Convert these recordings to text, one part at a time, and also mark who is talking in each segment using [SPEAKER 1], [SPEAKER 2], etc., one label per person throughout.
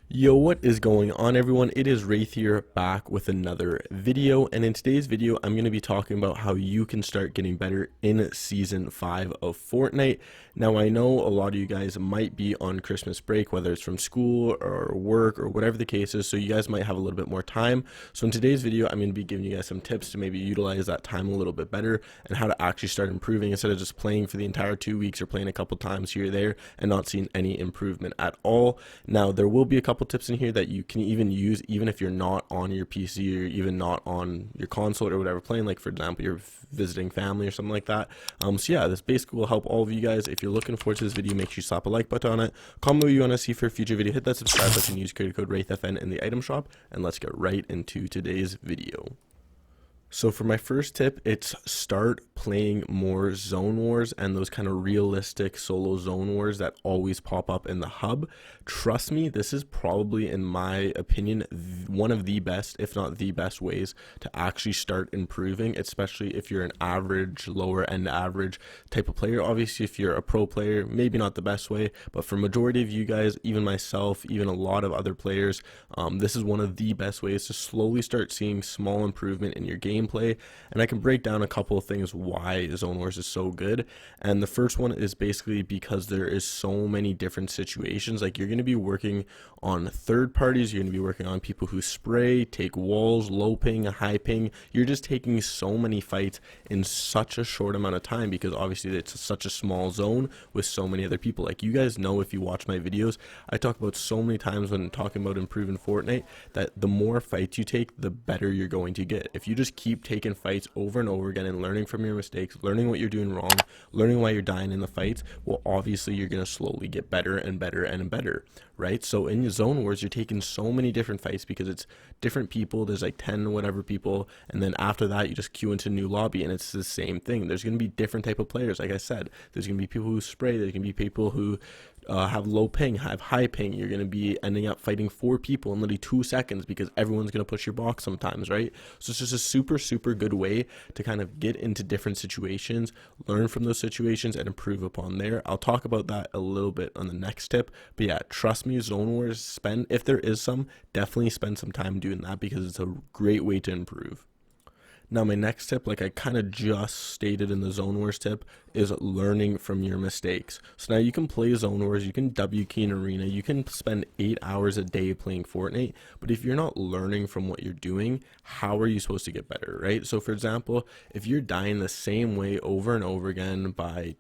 [SPEAKER 1] Yo, what is going on, everyone? It is Wraith here, back with another video, and in today's video I'm going to be talking about how you can start getting better in Season 5 of Fortnite. Now, I know a lot of you guys might be on Christmas break, whether it's from school or work or whatever the case is, so you guys might have a little bit more time. So in today's video I'm going to be giving you guys some tips to maybe utilize that time a little bit better and how to actually start improving instead of just playing for the entire 2 weeks or playing a couple times here or there and not seeing any improvement at all. Now, there will be a couple tips in here that you can even use even if you're not on your PC or even not on your console or whatever playing, like for example you're visiting family or something like that. So yeah, this basically will help all of you guys. If you're looking forward to this video, make sure you slap a like button on it, comment what you want to see for a future video, hit that subscribe button, use creator code WraithFN in the item shop, and let's get right into today's video. So for my first tip, it's start playing more zone wars and those kind of realistic solo zone wars that always pop up in the hub. Trust me, this is probably, in my opinion, one of the best, if not the best ways to actually start improving, especially if you're an average, lower end average type of player. Obviously, if you're a pro player, maybe not the best way, but for majority of you guys, even myself, even a lot of other players, this is one of the best ways to slowly start seeing small improvement in your gameplay. And I can break down a couple of things why Zone Wars is so good. And the first one is basically because there is so many different situations. Like, you're going to be working on third parties, you're going to be working on people who spray, take walls, low ping, high ping. You're just taking so many fights in such a short amount of time because obviously it's such a small zone with so many other people. Like, you guys know, if you watch my videos, I talk about so many times when talking about improving Fortnite that the more fights you take, the better you're going to get. If you just keep taking fights over and over again and learning from your mistakes, learning what you're doing wrong, learning why you're dying in the fights, well, obviously you're going to slowly get better and better and better, right? So in your zone wars, you're taking so many different fights because it's different people. There's like 10 whatever people, and then after that you just queue into a new lobby and it's the same thing. There's going to be different type of players. Like I said, there's going to be people who spray, there's going to be people who have low ping, have high ping. You're going to be ending up fighting 4 people in literally 2 seconds because everyone's going to push your box sometimes, right? So it's just a super good way to kind of get into different situations, learn from those situations, and improve upon there. I'll talk about that a little bit on the next tip. But yeah, trust me, Zone Wars, if there is some, definitely spend some time doing that because it's a great way to improve. Now, my next tip, like I kind of just stated in the Zone Wars tip, is learning from your mistakes. So now you can play Zone Wars, you can W key in Arena, you can spend 8 hours a day playing Fortnite, but if you're not learning from what you're doing, how are you supposed to get better, right? So for example, if you're dying the same way over and over again by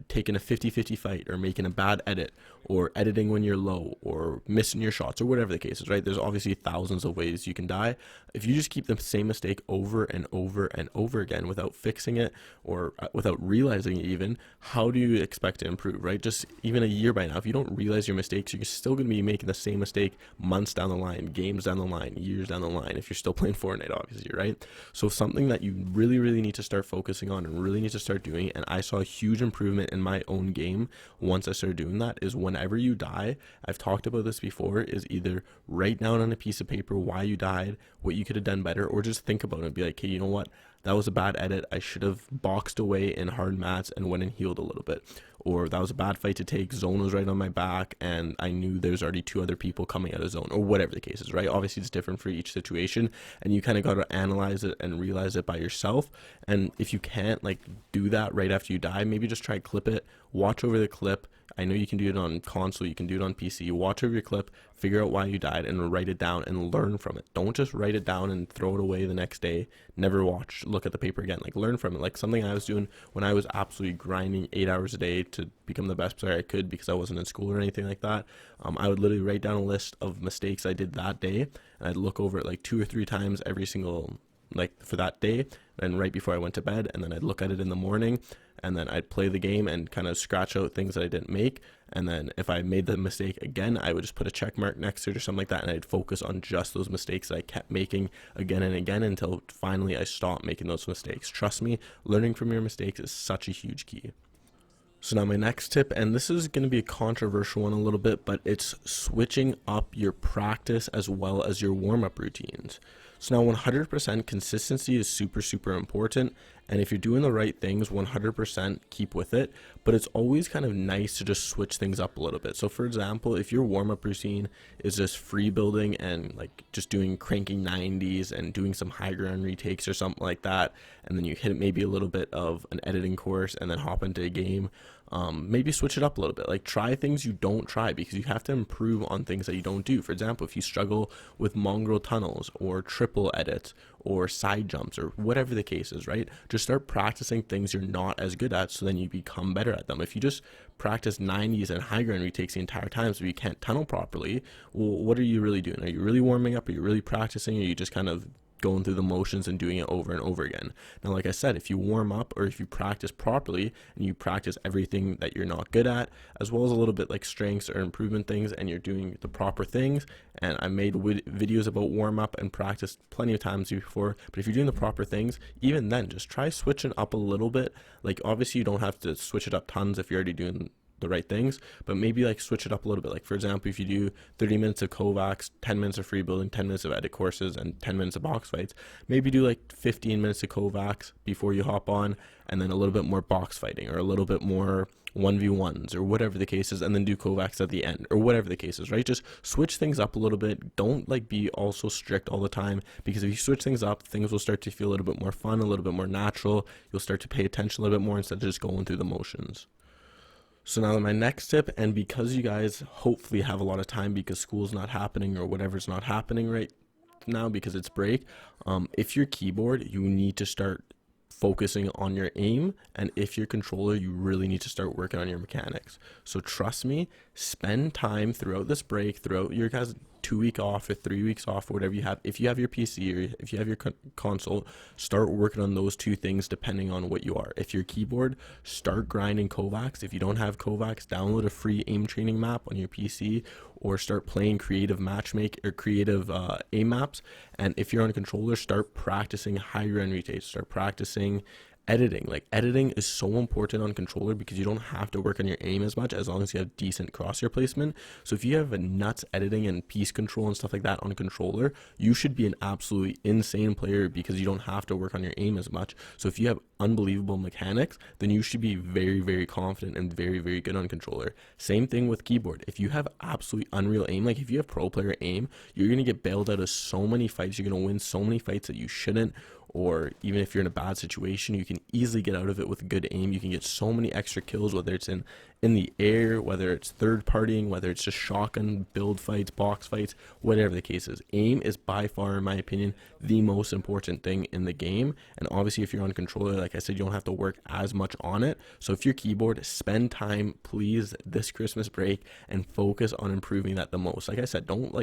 [SPEAKER 1] taking a 50-50 fight or making a bad edit or editing when you're low or missing your shots or whatever the case is, right? There's obviously thousands of ways you can die. If you just keep the same mistake over and over and over again without fixing it or without realizing it even, how do you expect to improve, right? Just even a year by now, if you don't realize your mistakes, you're still going to be making the same mistake months down the line, games down the line, years down the line, if you're still playing Fortnite, obviously, right? So something that you really need to start focusing on and really need to start doing, and I saw a huge improvement in my own game once I started doing that, is whenever you die, I've talked about this before, is either write down on a piece of paper why you died, what you could have done better, or just think about it and be like, hey, you know what, that was a bad edit, I should have boxed away in hard mats and went and healed a little bit. Or that was a bad fight to take, zone was right on my back and I knew there's already 2 other people coming out of zone, or whatever the case is, right? Obviously it's different for each situation and you kind of got to analyze it and realize it by yourself. And if you can't like do that right after you die, maybe just try clip it, watch over the clip. I know you can do it on console, you can do it on PC. Watch over your clip, figure out why you died, and write it down and learn from it. Don't just write it down and throw it away the next day. Never look at the paper again. Like, learn from it. Like something I was doing when I was absolutely grinding 8 hours a day to become the best player I could because I wasn't in school or anything like that. I would literally write down a list of mistakes I did that day, and I'd look over it like 2 or 3 times every single, like for that day, and right before I went to bed, and then I'd look at it in the morning, and then I'd play the game and kind of scratch out things that I didn't make, and then if I made the mistake again, I would just put a check mark next to it or something like that, and I'd focus on just those mistakes that I kept making again and again until finally I stopped making those mistakes. Trust me, learning from your mistakes is such a huge key. So now my next tip, and this is going to be a controversial one a little bit, but it's switching up your practice as well as your warm-up routines. So now 100% consistency is super, super important. And if you're doing the right things, 100% keep with it. But it's always kind of nice to just switch things up a little bit. So for example, if your warm-up routine is just free building and like just doing cranking 90s and doing some high ground retakes or something like that, and then you hit maybe a little bit of an editing course and then hop into a game, maybe switch it up a little bit. Like try things you don't try, because you have to improve on things that you don't do. For example, if you struggle with mongrel tunnels or triple edits or side jumps or whatever the case is, right? Just start practicing things you're not as good at, so then you become better at them. If you just practice 90s and high ground retakes the entire time so you can't tunnel properly, well, what are you really doing? Are you really warming up? Are you really practicing? Or are you just kind of going through the motions and doing it over and over again? Now, like I said, if you warm up or if you practice properly and you practice everything that you're not good at, as well as a little bit like strengths or improvement things, and you're doing the proper things, and I made videos about warm up and practice plenty of times before, but if you're doing the proper things, even then, just try switching up a little bit. Like obviously you don't have to switch it up tons if you're already doing the right things, but maybe like switch it up a little bit. Like for example, if you do 30 minutes of Kovacs, 10 minutes of free building, 10 minutes of edit courses, and 10 minutes of box fights, maybe do like 15 minutes of Kovacs before you hop on, and then a little bit more box fighting or a little bit more 1v1s or whatever the case is, and then do Kovacs at the end or whatever the case is, right? Just switch things up a little bit. Don't like be also strict all the time, because if you switch things up, things will start to feel a little bit more fun, a little bit more natural. You'll start to pay attention a little bit more instead of just going through the motions. So now my next tip, and because you guys hopefully have a lot of time because school's not happening or whatever's not happening right now because it's break, if your keyboard, you need to start focusing on your aim, and if your controller, you really need to start working on your mechanics. So trust me, spend time throughout this break, throughout your guys' 2-week off or 3 weeks off or whatever you have. If you have your PC or if you have your console, start working on those two things depending on what you are. If your keyboard, start grinding Kovacs. If you don't have Kovacs, download a free aim training map on your PC, or start playing creative matchmake or creative aim maps. And if you're on a controller, start practicing high ground retakes, start practicing editing. Like editing is so important on controller because you don't have to work on your aim as much as long as you have decent crosshair placement. So if you have a nuts editing and piece control and stuff like that on a controller, you should be an absolutely insane player because you don't have to work on your aim as much. So if you have unbelievable mechanics, then you should be very, very confident and very, very good on controller. Same thing with keyboard. If you have absolutely unreal aim, like if you have pro player aim, you're going to get bailed out of so many fights. You're going to win so many fights that you shouldn't. Or even if you're in a bad situation, you can easily get out of it with good aim. You can get so many extra kills, whether it's in the air, whether it's third partying, whether it's just shotgun build fights, box fights, whatever the case is. Aim is by far, in my opinion, the most important thing in the game. And obviously if you're on controller, like I said, you don't have to work as much on it. So if your keyboard, spend time please this Christmas break and focus on improving that the most. Like I said, don't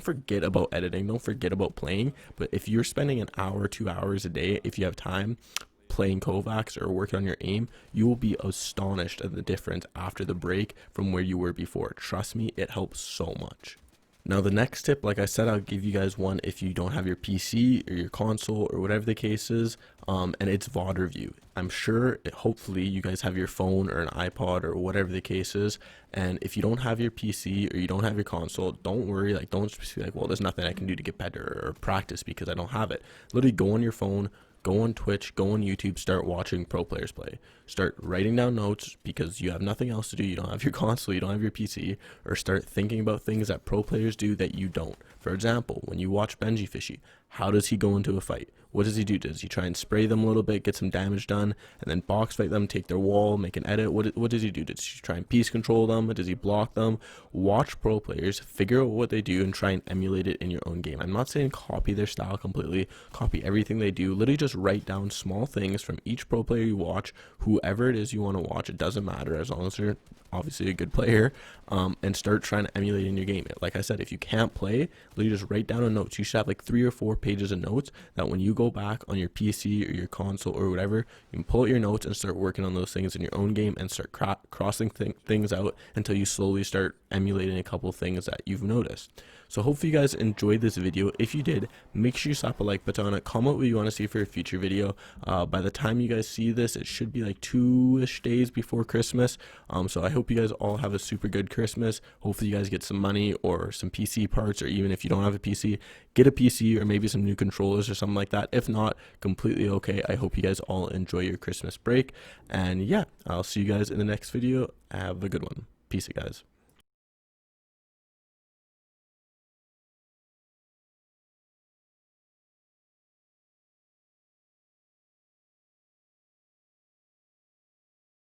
[SPEAKER 1] forget about editing, don't forget about playing, but if you're spending an hour, 2 hours a day, if you have time, playing Kovacs or working on your aim, you will be astonished at the difference after the break from where you were before. Trust me, it helps so much. Now the next tip, like I said, I'll give you guys one if you don't have your PC or your console or whatever the case is, and it's VOD review. I'm sure, hopefully you guys have your phone or an iPod or whatever the case is, and if you don't have your PC or you don't have your console, don't worry, like don't just be like, well, there's nothing I can do to get better or practice because I don't have it. Literally go on your phone, go on Twitch, go on YouTube, start watching pro players play. Start writing down notes because you have nothing else to do. You don't have your console, you don't have your PC, or start thinking about things that pro players do that you don't. For example, when you watch Benji Fishy, how does he go into a fight? What does he do? Does he try and spray them a little bit, get some damage done, and then box fight them, take their wall, make an edit? What does he do? Does he try and piece control them? Does he block them? Watch pro players, figure out what they do, and try and emulate it in your own game. I'm not saying copy their style completely, copy everything they do. Literally just write down small things from each pro player you watch, whoever it is you want to watch. It doesn't matter as long as they're obviously a good player, and start trying to emulate in your game. Like I said, if you can't play, literally just write down a notes. You should have like 3 or 4 pages of notes that when you go back on your PC or your console or whatever, you can pull out your notes and start working on those things in your own game and start crossing things out until you slowly start emulating a couple things that you've noticed. So hopefully you guys enjoyed this video. If you did, make sure you slap a like button on it. Comment what you want to see for a future video. By the time you guys see this, it should be like 2-ish days before Christmas. So I hope hope you guys all have a super good Christmas. Hopefully you guys get some money or some PC parts, or even if you don't have a PC, get a PC or maybe some new controllers or something like that. If not, completely okay. I hope you guys all enjoy your Christmas break. And yeah, I'll see you guys in the next video. Have a good one. Peace, guys.